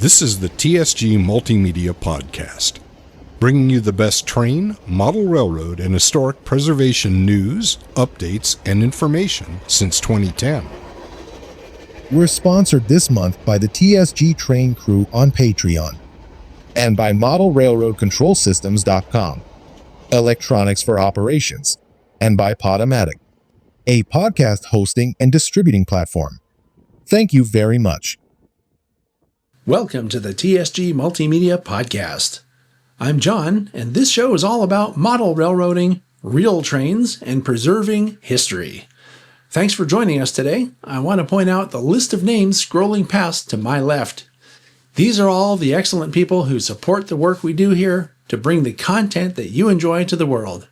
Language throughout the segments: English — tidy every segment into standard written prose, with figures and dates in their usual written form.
This is the TSG Multimedia Podcast, bringing you the best train, model railroad, and historic preservation news, updates, and information since 2010. We're sponsored this month by the TSG Train Crew on Patreon and by ModelRailroadControlSystems.com, Electronics for Operations, and by Podomatic, a podcast hosting and distributing platform. Thank you very much. Welcome to the TSG Multimedia Podcast. I'm John, and this show is all about model railroading, real trains, and preserving history. Thanks for joining us today. I want to point out the list of names scrolling past to my left. These are all the excellent people who support the work we do here to bring the content that you enjoy to the world.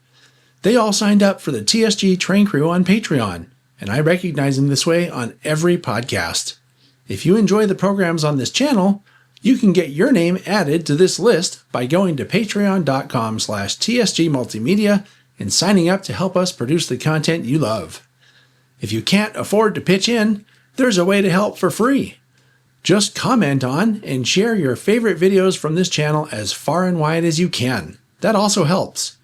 They all signed up for the TSG Train Crew on Patreon, and I recognize them this way on every podcast. If you enjoy the programs on this channel, you can get your name added to this list by going to patreon.com/TSG Multimedia and signing up to help us produce the content you love. If you can't afford to pitch in, there's a way to help for free. Just comment on and share your favorite videos from this channel as far and wide as you can. That also helps.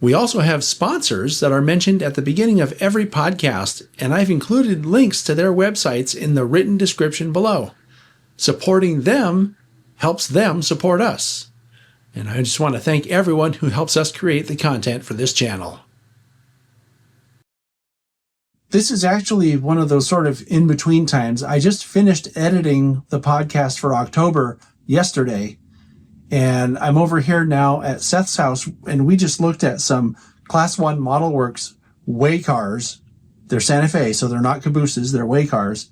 We also have sponsors that are mentioned at the beginning of every podcast, and I've included links to their websites in the written description below. Supporting them helps them support us. And I just want to thank everyone who helps us create the content for this channel. This is actually one of those sort of in-between times. I just finished editing the podcast for October yesterday, and I'm over here now at Seth's house, and we just looked at some Class 1 Model Works way cars. They're Santa Fe, so they're not cabooses, they're way cars.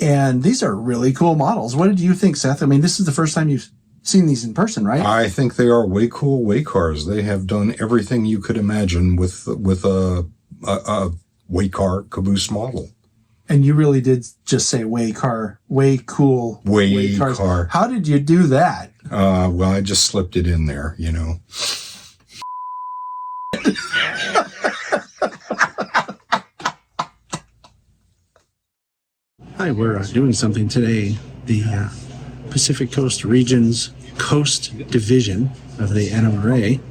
And these are really cool models. What did you think, Seth? I mean, this is the first time you've seen these in person, right? I think they are way cool way cars. They have done everything you could imagine with a way car caboose model. And you really did just say way car, way cool. Way car. How did you do that? Well, I just slipped it in there, you know. Hi, we're doing something today. The Pacific Coast Region's Coast Division of the NMRA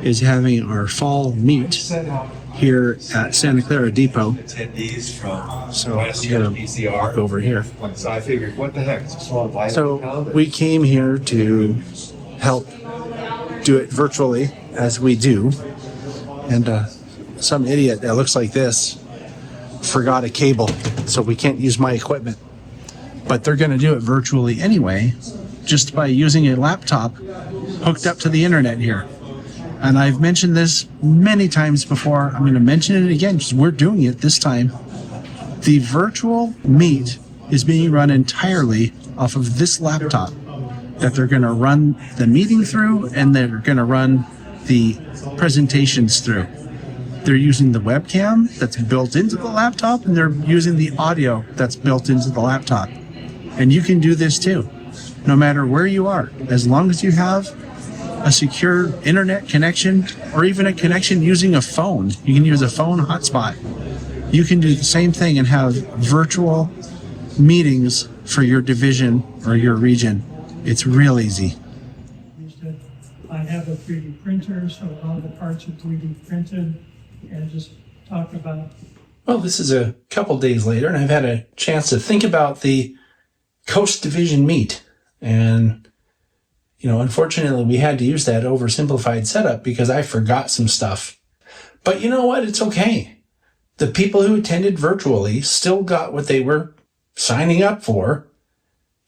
is having our fall meet here at Santa Clara Depot. So I'm going to walk over here. So I figured, what the heck? So we came here to help do it virtually, as we do. And some idiot that looks like this forgot a cable, so we can't use my equipment. But they're going to do it virtually anyway, just by using a laptop hooked up to the internet here. And I've mentioned this many times before. I'm going to mention it again because we're doing it this time. The virtual meet is being run entirely off of this laptop that they're going to run the meeting through, and they're going to run the presentations through. They're using the webcam that's built into the laptop, and they're using the audio that's built into the laptop. And you can do this too, no matter where you are, as long as you have a secure internet connection, or even a connection using a phone. You can use a phone hotspot. You can do the same thing and have virtual meetings for your division or your region. It's real easy. I have a 3D printer, so all the parts are 3D printed, and just talk about. Well, this is a couple days later, and I've had a chance to think about the Coast Division meet. And unfortunately, we had to use that oversimplified setup because I forgot some stuff. But you know what? It's okay. The people who attended virtually still got what they were signing up for,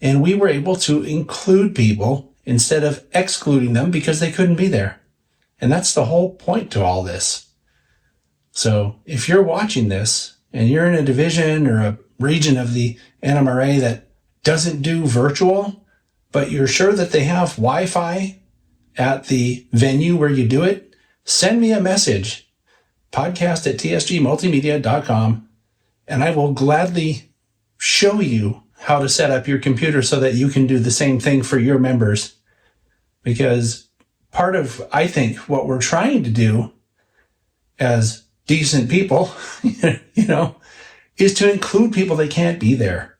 and we were able to include people instead of excluding them because they couldn't be there. And that's the whole point to all this. So if you're watching this and you're in a division or a region of the NMRA that doesn't do virtual, but you're sure that they have Wi-Fi at the venue where you do it, send me a message, podcast@tsgmultimedia.com, and I will gladly show you how to set up your computer so that you can do the same thing for your members. Because part of, I think, what we're trying to do as decent people, is to include people that can't be there.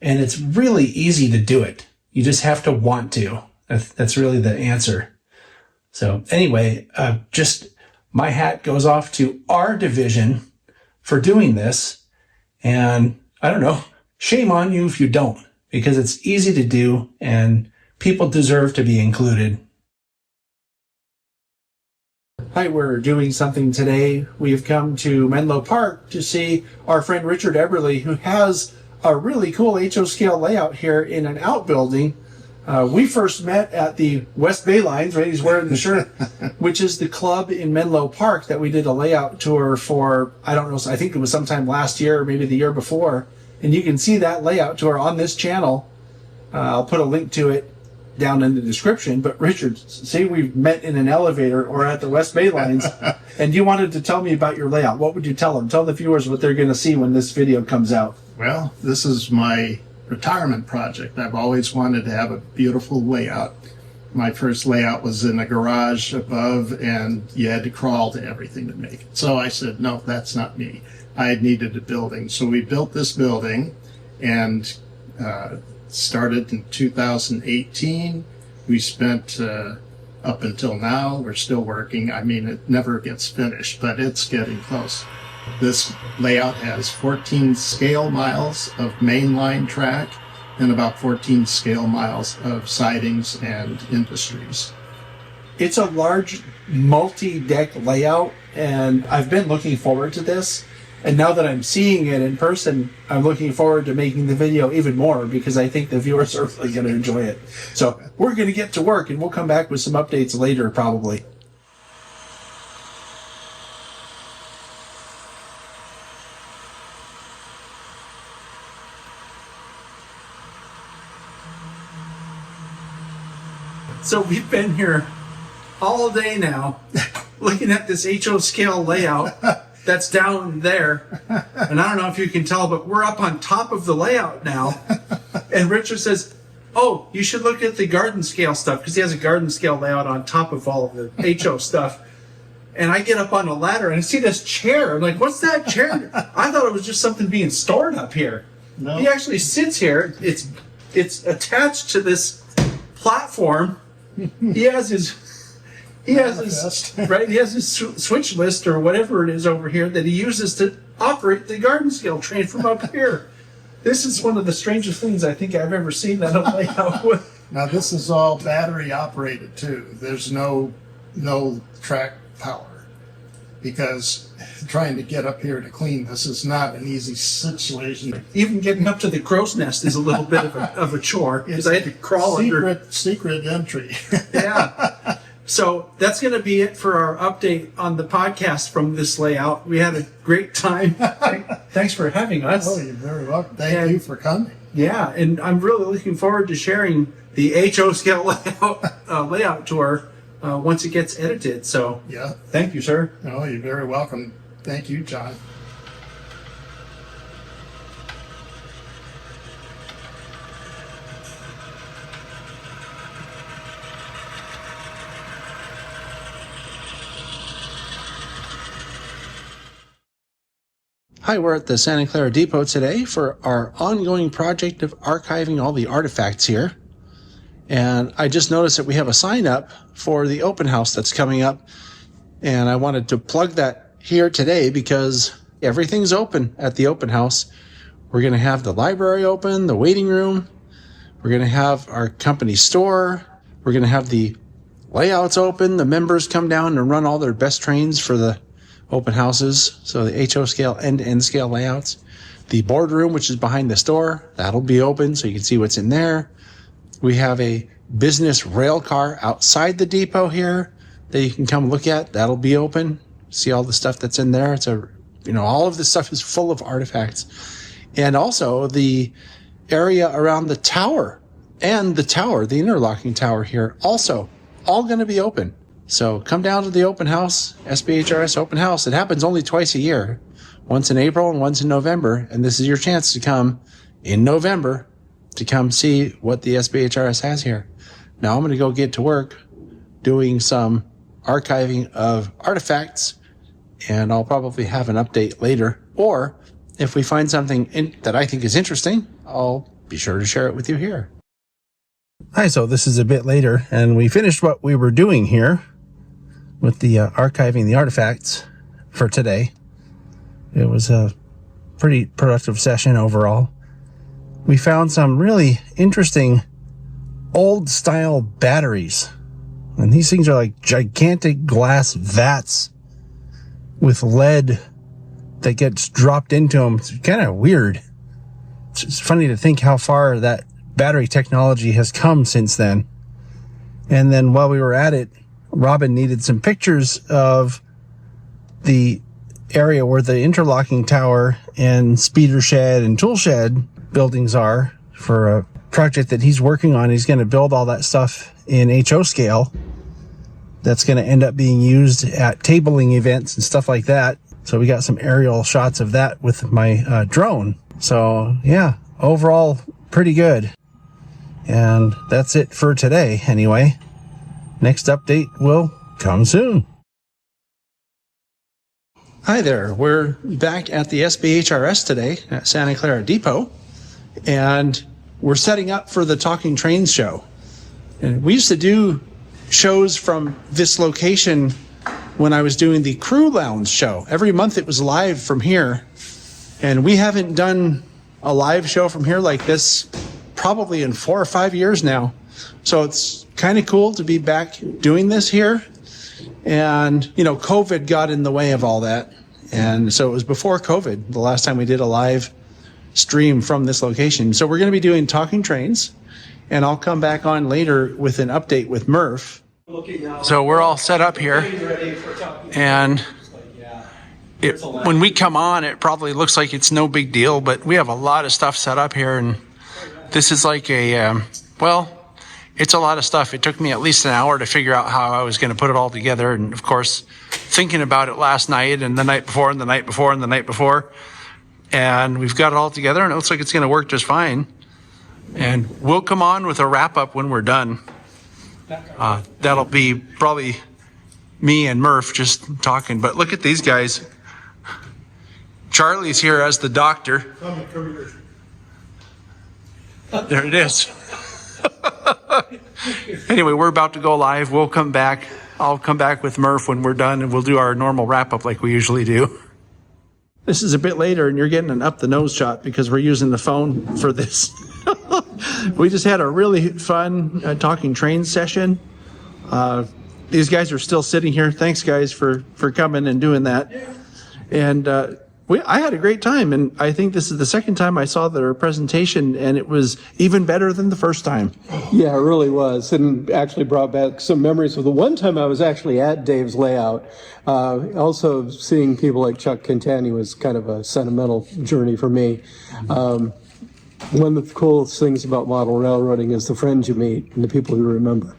And it's really easy to do it. You just have to want to. That's really the answer. So anyway, just my hat goes off to our division for doing this. And I don't know, shame on you if you don't, because it's easy to do and people deserve to be included. Hi, we're doing something today. We've come to Menlo Park to see our friend Richard Eberli, who has a really cool HO scale layout here in an outbuilding. We first met at the West Bay Lines, right? He's wearing the shirt, which is the club in Menlo Park that we did a layout tour for, I don't know, I think it was sometime last year or maybe the year before. And you can see that layout tour on this channel. I'll put a link to it down in the description. But Richard, say we've met in an elevator or at the West Bay Lines, and you wanted to tell me about your layout. What would you tell them? Tell the viewers what they're going to see when this video comes out. Well, this is my retirement project. I've always wanted to have a beautiful layout. My first layout was in a garage above, and you had to crawl to everything to make it. So I said, no, that's not me. I needed a building. So we built this building and started in 2018. We spent up until now, we're still working. I mean, it never gets finished, but it's getting close. This layout has 14 scale miles of mainline track and about 14 scale miles of sidings and industries. It's a large multi-deck layout, and I've been looking forward to this. And now that I'm seeing it in person, I'm looking forward to making the video even more because I think the viewers are really going to enjoy it. So we're going to get to work, and we'll come back with some updates later probably. So we've been here all day now looking at this HO scale layout that's down there. And I don't know if you can tell, but we're up on top of the layout now. And Richard says, oh, you should look at the garden scale stuff, because he has a garden scale layout on top of all of the HO stuff. And I get up on a ladder and I see this chair. I'm like, what's that chair? I thought it was just something being stored up here. No. He actually sits here. It's attached to this platform. He has his switch list or whatever it is over here that he uses to operate the garden scale train from up here. This is one of the strangest things I think I've ever seen that a layout with. Now this is all battery operated too. There's no track power, because trying to get up here to clean this is not an easy situation. Even getting up to the crow's nest is a little bit of a chore, because I had to crawl under. Secret entry. Yeah. So that's going to be it for our update on the podcast from this layout. We had a great time. Thanks for having us. Oh, you're very welcome. Thank you for coming. Yeah, and I'm really looking forward to sharing the HO scale layout tour once it gets edited. So yeah, thank you, sir. Oh, you're very welcome. Thank you, John. Hi, we're at the Santa Clara Depot today for our ongoing project of archiving all the artifacts here. And I just noticed that we have a sign up for the open house that's coming up. And I wanted to plug that here today because everything's open at the open house. We're going to have the library open, the waiting room. We're going to have our company store. We're going to have the layouts open. The members come down and run all their best trains for the open houses. So the HO scale end-to-end scale layouts. The boardroom, which is behind the store, that'll be open so you can see what's in there. We have a business rail car outside the depot here that you can come look at. That'll be open. See all the stuff that's in there. It's all of this stuff is full of artifacts. And also the area around the tower and the interlocking tower here, also all going to be open. So come down to the open house, SBHRS open house. It happens only twice a year, once in April and once in November. And this is your chance to come in November to come see what the SBHRS has here. Now I'm going to go get to work doing some archiving of artifacts, and I'll probably have an update later. Or if we find something that I think is interesting, I'll be sure to share it with you here. Hi, so this is a bit later, and we finished what we were doing here with the archiving the artifacts for today. It was a pretty productive session overall. We found some really interesting old style batteries, and these things are like gigantic glass vats with lead that gets dropped into them. It's kind of weird. It's funny to think how far that battery technology has come since then. And then while we were at it, Robin needed some pictures of the area where the interlocking tower and speeder shed and tool shed buildings are for a project that he's working on. He's going to build all that stuff in HO scale. That's going to end up being used at tabling events and stuff like that. So we got some aerial shots of that with my drone. So yeah, overall pretty good. And that's it for today anyway. Next update will come soon. Hi there. We're back at the SBHRS today at Santa Clara Depot, and we're setting up for the Talking Trains show. And we used to do shows from this location when I was doing the Crew Lounge show. Every month it was live from here, and we haven't done a live show from here like this probably in 4 or 5 years now. So it's kind of cool to be back doing this here. And, COVID got in the way of all that. And so it was before COVID, the last time we did a live stream from this location. So we're going to be doing Talking Trains, and I'll come back on later with an update with Murph. So we're all set up here, and when we come on, it probably looks like it's no big deal, but we have a lot of stuff set up here, and this is like it's a lot of stuff. It took me at least an hour to figure out how I was going to put it all together. And of course, thinking about it last night and the night before and the night before and the night before. And we've got it all together, and it looks like it's going to work just fine. And we'll come on with a wrap up when we're done. That'll be probably me and Murph just talking. But look at these guys. Charlie's here as the doctor. There it is. Anyway, we're about to go live. We'll come back. I'll come back with Murph when we're done, and we'll do our normal wrap-up like we usually do. This is a bit later, and you're getting an up-the-nose shot because we're using the phone for this. We just had a really fun Talking Trains session. These guys are still sitting here. Thanks, guys, for coming and doing that. And I had a great time, and I think this is the second time I saw their presentation, and it was even better than the first time. Yeah, it really was, and actually brought back some memories of the one time I was actually at Dave's layout. Also, seeing people like Chuck Quintani was kind of a sentimental journey for me. One of the coolest things about model railroading is the friends you meet and the people you remember.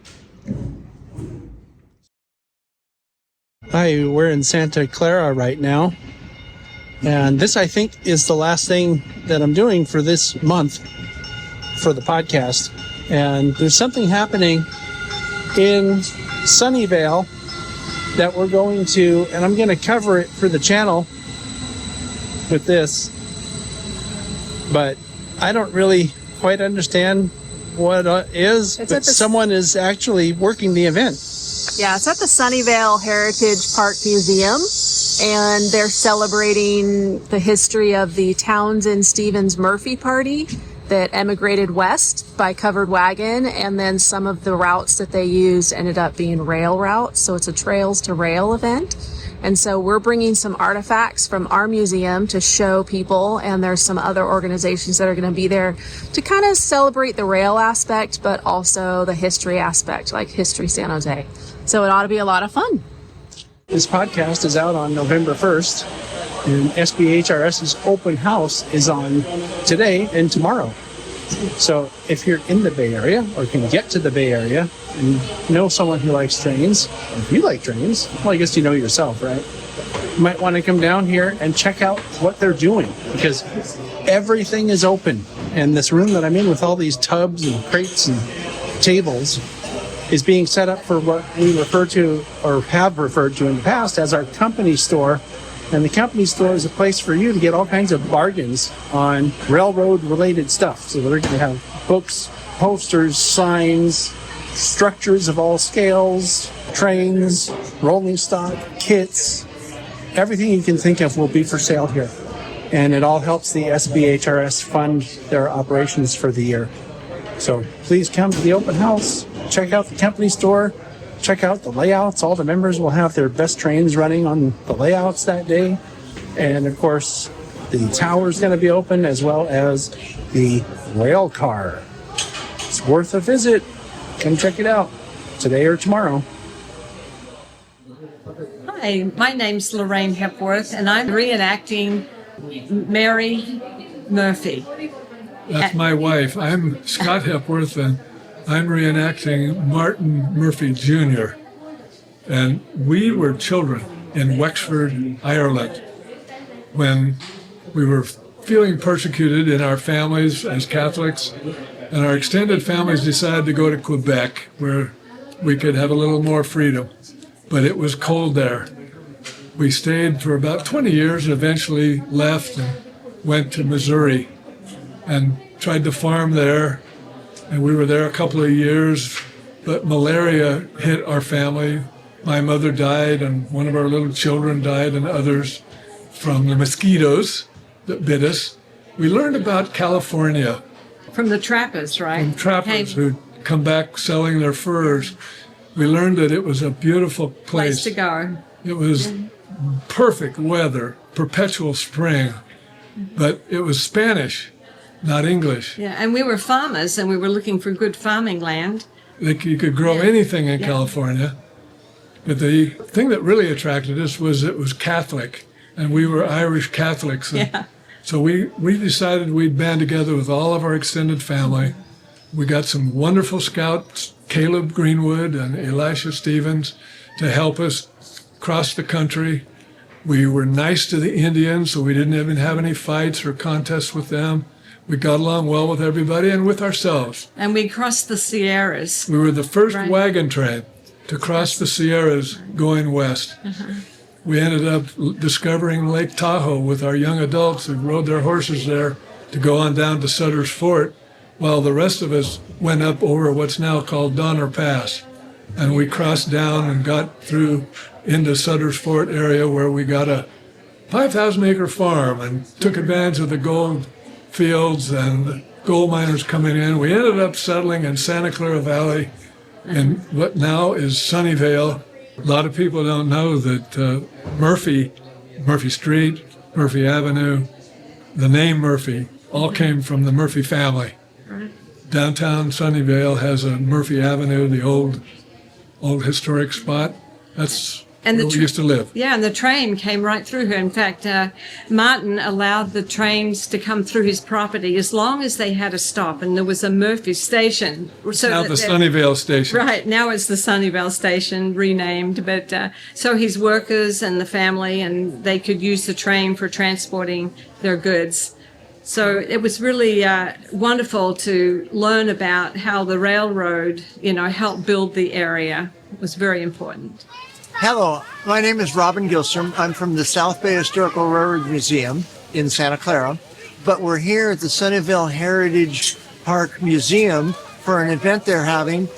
Hi, we're in Santa Clara right now. And this, I think, is the last thing that I'm doing for this month for the podcast. And there's something happening in Sunnyvale that we're going to, and I'm going to cover it for the channel with this. But I don't really quite understand what it is, but someone is actually working the event. Yeah, it's at the Sunnyvale Heritage Park Museum, and they're celebrating the history of the Townsend Stevens Murphy party that emigrated west by covered wagon, and then some of the routes that they used ended up being rail routes, so it's a Trails to Rail event. And so we're bringing some artifacts from our museum to show people, and there's some other organizations that are going to be there to kind of celebrate the rail aspect, but also the history aspect, like History San Jose. So it ought to be a lot of fun. This podcast is out on November 1st, and SBHRS's open house is on today and tomorrow. So if you're in the Bay Area or can get to the Bay Area and know someone who likes trains, or if you like trains, well, I guess you know yourself, right? You might want to come down here and check out what they're doing, because everything is open. And this room that I'm in with all these tubs and crates and tables is being set up for what we refer to, or have referred to in the past, as our company store. And the company store is a place for you to get all kinds of bargains on railroad-related stuff. So we're going to have books, posters, signs, structures of all scales, trains, rolling stock, kits. Everything you can think of will be for sale here. And it all helps the SBHRS fund their operations for the year. So please come to the open house, check out the company store, check out the layouts. All the members will have their best trains running on the layouts that day. And of course, the tower's going to be open, as well as the rail car. It's worth a visit. Come check it out today or tomorrow. Hi, my name's Lorraine Hepworth, and I'm reenacting Mary Murphy. That's my wife. I'm Scott Hepworth, and I'm reenacting Martin Murphy Jr. And we were children in Wexford, Ireland, when we were feeling persecuted in our families as Catholics, and our extended families decided to go to Quebec, where we could have a little more freedom. But it was cold there. We stayed for about 20 years and eventually left and went to Missouri and tried to farm there. And we were there a couple of years, but malaria hit our family. My mother died, and one of our little children died, and others from the mosquitoes that bit us. We learned about California. From the trappers, right? From trappers who'd come back selling their furs. We learned that it was a beautiful place to go. It was perfect weather, perpetual spring, but it was Spanish, not English. Yeah, and we were farmers, and we were looking for good farming land. You could grow anything in California, but the thing that really attracted us was it was Catholic, and we were Irish Catholics. So we decided we'd band together with all of our extended family. We got some wonderful scouts, Caleb Greenwood and Elisha Stevens, to help us cross the country. We were nice to the Indians, so we didn't even have any fights or contests with them. We got along well with everybody and with ourselves. And we crossed the Sierras. We were the first wagon train to cross the Sierras going west. We ended up discovering Lake Tahoe with our young adults who rode their horses there to go on down to Sutter's Fort, while the rest of us went up over what's now called Donner Pass. And we crossed down and got through into Sutter's Fort area, where we got a 5,000-acre farm and took advantage of the gold fields and the gold miners coming in. We ended up settling in Santa Clara Valley in what now is Sunnyvale. A lot of people don't know that Murphy Street, Murphy Avenue, the name Murphy, all came from the Murphy family. Downtown Sunnyvale has a Murphy Avenue, the old historic spot. That's where we used to live. Yeah, and the train came right through here. In fact, Martin allowed the trains to come through his property as long as they had a stop, and there was a Murphy station. So now the Sunnyvale station. Right, now it's the Sunnyvale station, renamed. But so his workers and the family, and they could use the train for transporting their goods. So it was really wonderful to learn about how the railroad, helped build the area. It was very important. Hello, my name is Robin Gilstrom. I'm from the South Bay Historical Railroad Museum in Santa Clara, but we're here at the Sunnyvale Heritage Park Museum for an event they're having,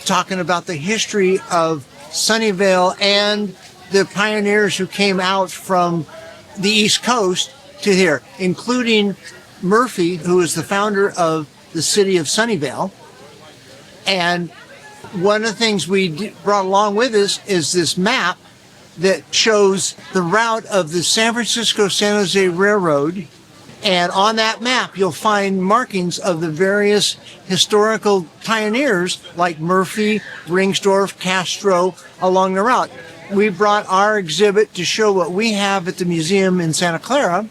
talking about the history of Sunnyvale and the pioneers who came out from the East Coast to here, including Murphy, who is the founder of the city of Sunnyvale. And one of the things we brought along with us is this map that shows the route of the San Francisco-San Jose Railroad. And on that map, you'll find markings of the various historical pioneers like Murphy, Ringsdorf, Castro along the route. We brought our exhibit to show what we have at the museum in Santa Clara.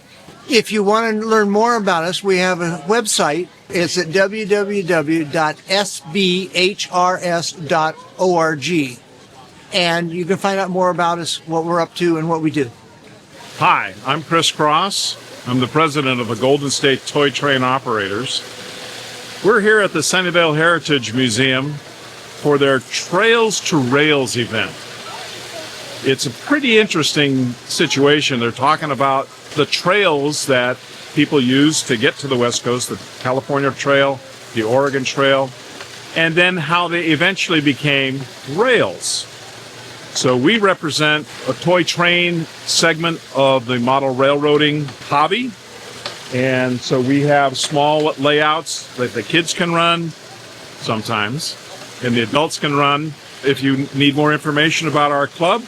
If you want to learn more about us, we have a website. It's at www.sbhrs.org. And you can find out more about us, what we're up to, and what we do. Hi, I'm Chris Cross. I'm the president of the Golden State Toy Train Operators. We're here at the Sunnyvale Heritage Museum for their Trails to Rails event. It's a pretty interesting situation. They're talking about the trails that people use to get to the West Coast, the California Trail, the Oregon Trail, and then how they eventually became rails. So we represent a toy train segment of the model railroading hobby. And so we have small layouts that the kids can run sometimes, and the adults can run. If you need more information about our club,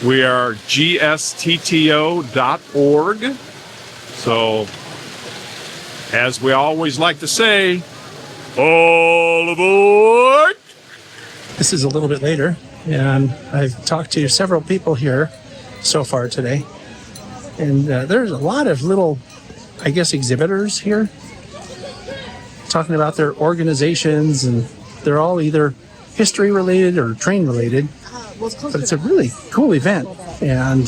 we are gstto.org. So, as we always like to say, all aboard! This is a little bit later, and I've talked to several people here so far today. And there's a lot of little, I guess, exhibitors here talking about their organizations, and they're all either history related or train related. But it's a really cool event, and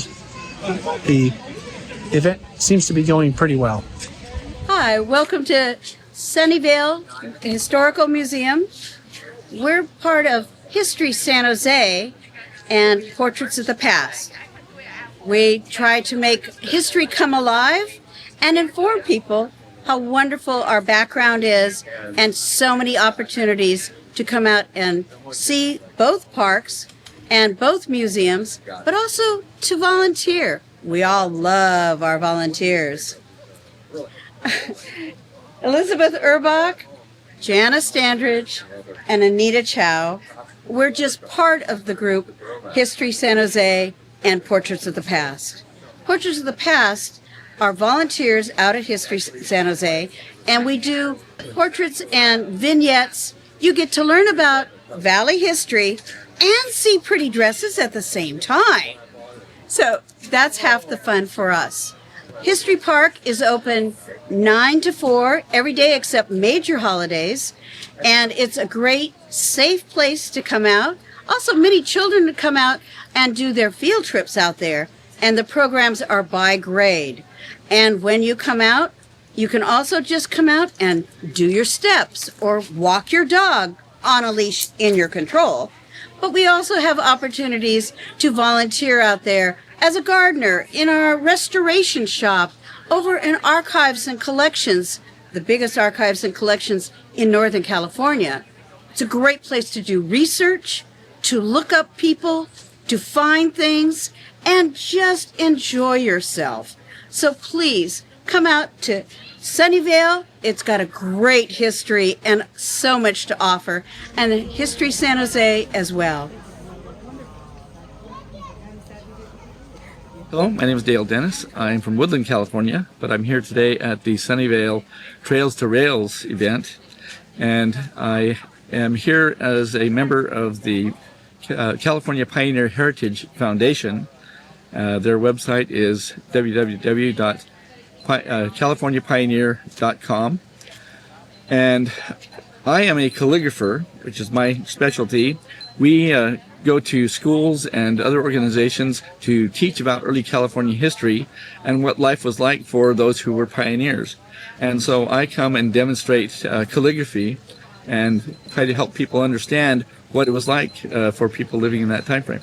the event seems to be going pretty well. Hi, welcome to Sunnyvale Historical Museum. We're part of History San Jose and Portraits of the Past. We try to make history come alive and inform people how wonderful our background is, and so many opportunities to come out and see both parks and both museums, but also to volunteer. We all love our volunteers. Elizabeth Urbach, Jana Standridge, and Anita Chow, we're just part of the group History San Jose and Portraits of the Past. Portraits of the Past are volunteers out at History San Jose, and we do portraits and vignettes. You get to learn about Valley history and see pretty dresses at the same time. So that's half the fun for us. History Park is open 9 to 4 every day except major holidays, and it's a great, safe place to come out. Also, many children to come out and do their field trips out there, and the programs are by grade. And when you come out, you can also just come out and do your steps or walk your dog on a leash in your control. But we also have opportunities to volunteer out there as a gardener, in our restoration shop, over in archives and collections, the biggest archives and collections in Northern California. It's a great place to do research, to look up people, to find things, and just enjoy yourself. So please come out to Sunnyvale. It's got a great history and so much to offer, and History San Jose as well. Hello, my name is Dale Dennis. I'm from Woodland, California, but I'm here today at the Sunnyvale Trails to Rails event, and I am here as a member of the California Pioneer Heritage Foundation. Their website is www.californiapioneer.com, and I am a calligrapher, which is my specialty. We go to schools and other organizations to teach about early California history and what life was like for those who were pioneers. And so I come and demonstrate calligraphy and try to help people understand what it was like for people living in that time frame.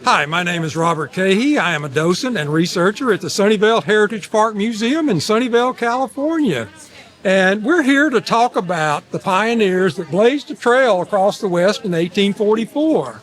Hi, my name is Robert Cahey. I am a docent and researcher at the Sunnyvale Heritage Park Museum in Sunnyvale, California. And we're here to talk about the pioneers that blazed a trail across the West in 1844.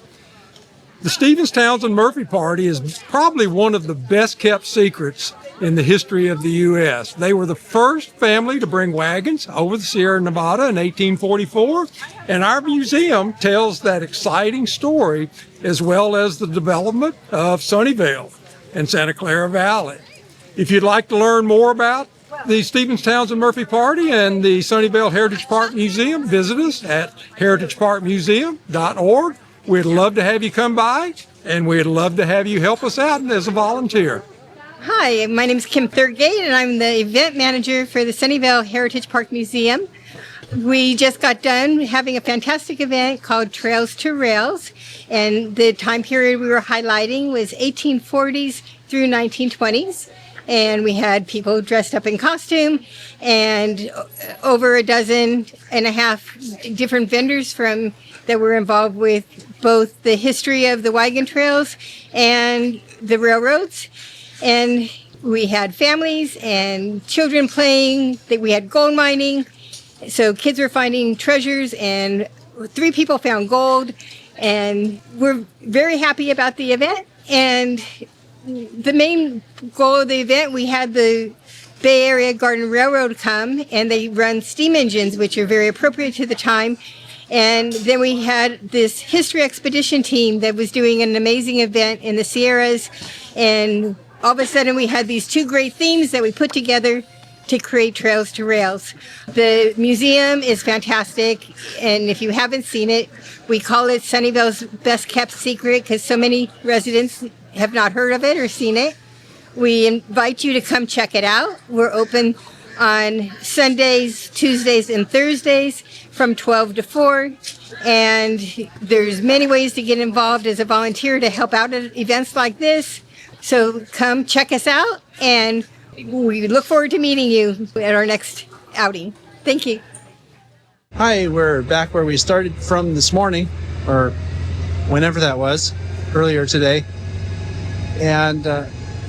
The Stevens, Townsend, Murphy Party is probably one of the best kept secrets in the history of the U.S. They were the first family to bring wagons over the Sierra Nevada in 1844, and our museum tells that exciting story as well as the development of Sunnyvale and Santa Clara Valley. If you'd like to learn more about the Stevens, Townsend, Murphy Party and the Sunnyvale Heritage Park Museum, visit us at heritageparkmuseum.org. We'd love to have you come by, and we'd love to have you help us out as a volunteer. Hi, my name is Kim Thurgate, and I'm the event manager for the Sunnyvale Heritage Park Museum. We just got done having a fantastic event called Trails to Rails, and the time period we were highlighting was 1840s through 1920s. And we had people dressed up in costume and over a dozen and a half different vendors that were involved with both the history of the wagon trails and the railroads. And we had families and children playing, we had gold mining, So kids were finding treasures, and 3 people found gold, and we're very happy about the event. And the main goal of the event, we had the Bay Area Garden Railroad come, and they run steam engines, which are very appropriate to the time. And then we had this history expedition team that was doing an amazing event in the Sierras. And all of a sudden we had these 2 great themes that we put together to create Trails to Rails. The museum is fantastic, and if you haven't seen it, we call it Sunnyvale's best kept secret because so many residents have not heard of it or seen it. We invite you to come check it out. We're open on Sundays, Tuesdays, and Thursdays from 12 to 4. And there's many ways to get involved as a volunteer to help out at events like this. So come check us out, and we look forward to meeting you at our next outing. Thank you. Hi, we're back where we started from this morning, or whenever that was, earlier today. And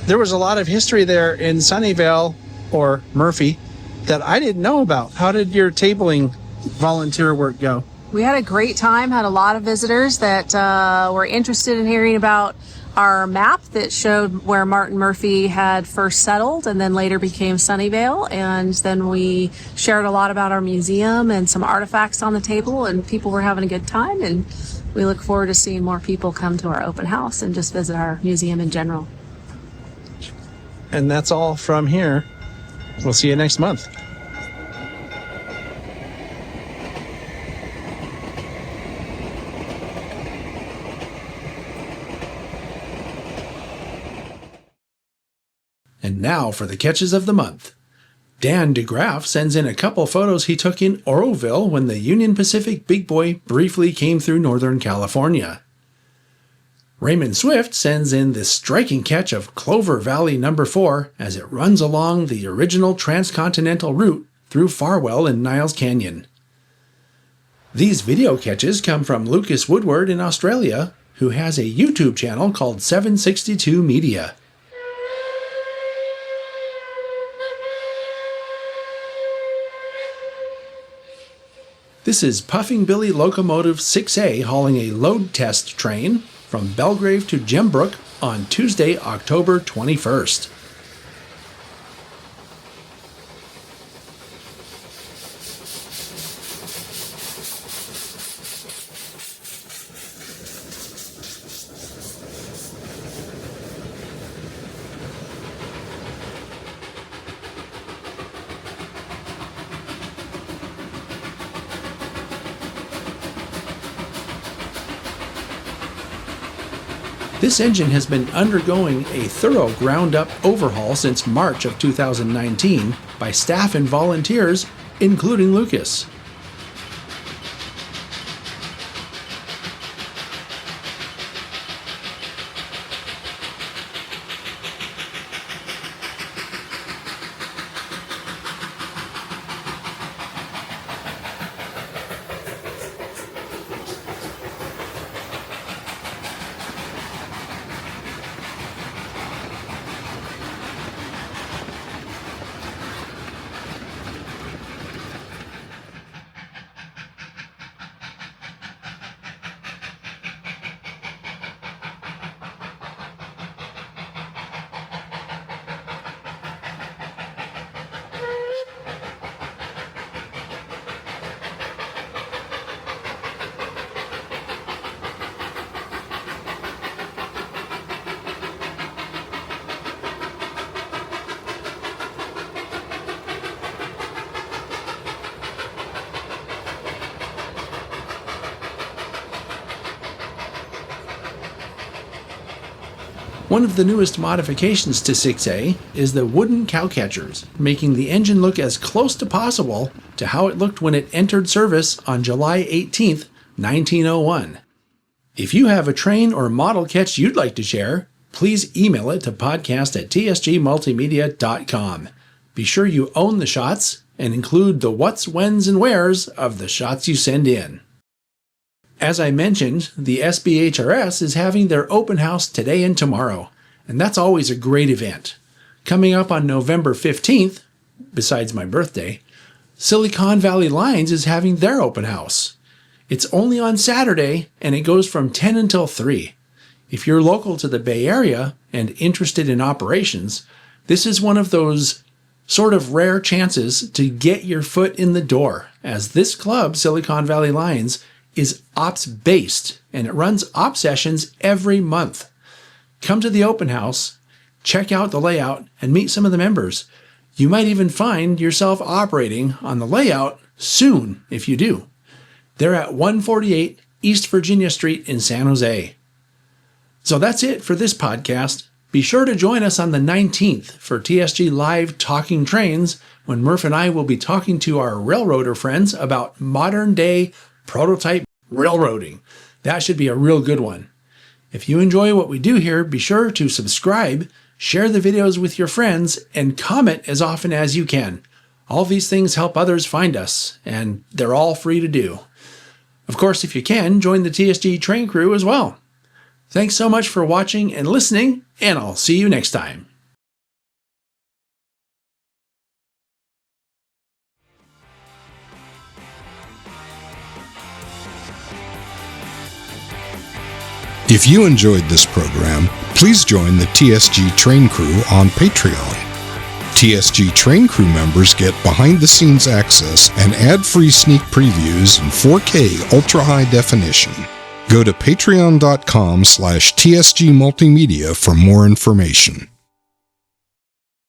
there was a lot of history there in Sunnyvale, or Murphy, that I didn't know about. How did your tabling volunteer work go? We had a great time, had a lot of visitors that were interested in hearing about our map that showed where Martin Murphy had first settled and then later became Sunnyvale. And then we shared a lot about our museum and some artifacts on the table, and people were having a good time. And we look forward to seeing more people come to our open house and just visit our museum in general. And that's all from here. We'll see you next month. And now for the catches of the month. Dan DeGraff sends in a couple photos he took in Oroville when the Union Pacific Big Boy briefly came through Northern California. Raymond Swift sends in this striking catch of Clover Valley No. 4 as it runs along the original transcontinental route through Farwell and Niles Canyon. These video catches come from Lucas Woodward in Australia, who has a YouTube channel called 762 Media. This is Puffing Billy Locomotive 6A hauling a load test train from Belgrave to Gembrook on Tuesday, October 21st. This engine has been undergoing a thorough ground-up overhaul since March of 2019 by staff and volunteers, including Lucas. One of the newest modifications to 6A is the wooden cow catchers, making the engine look as close to possible to how it looked when it entered service on July 18th, 1901. If you have a train or model catch you'd like to share, please email it to podcast@tsgmultimedia.com. Be sure you own the shots and include the what's, whens, and wheres of the shots you send in. As I mentioned, the SBHRS is having their open house today and tomorrow, and that's always a great event. Coming up on November 15th, besides my birthday, Silicon Valley Lines is having their open house. It's only on Saturday, and it goes from 10 until 3. If you're local to the Bay Area and interested in operations, this is one of those sort of rare chances to get your foot in the door, as this club, Silicon Valley Lines, is ops-based, and it runs op sessions every month. Come to the open house, check out the layout, and meet some of the members. You might even find yourself operating on the layout soon if you do. They're at 148 East Virginia Street in San Jose. So that's it for this podcast. Be sure to join us on the 19th for TSG Live Talking Trains, when Murph and I will be talking to our railroader friends about modern-day prototype railroading. That should be a real good one. If you enjoy what we do here, be sure to subscribe, share the videos with your friends, and comment as often as you can. All these things help others find us, and they're all free to do. Of course, if you can, join the TSG train crew as well. Thanks so much for watching and listening, and I'll see you next time. If you enjoyed this program, please join the TSG Train Crew on Patreon. TSG Train Crew members get behind-the-scenes access and ad-free sneak previews in 4K ultra-high definition. Go to patreon.com/TSG Multimedia for more information.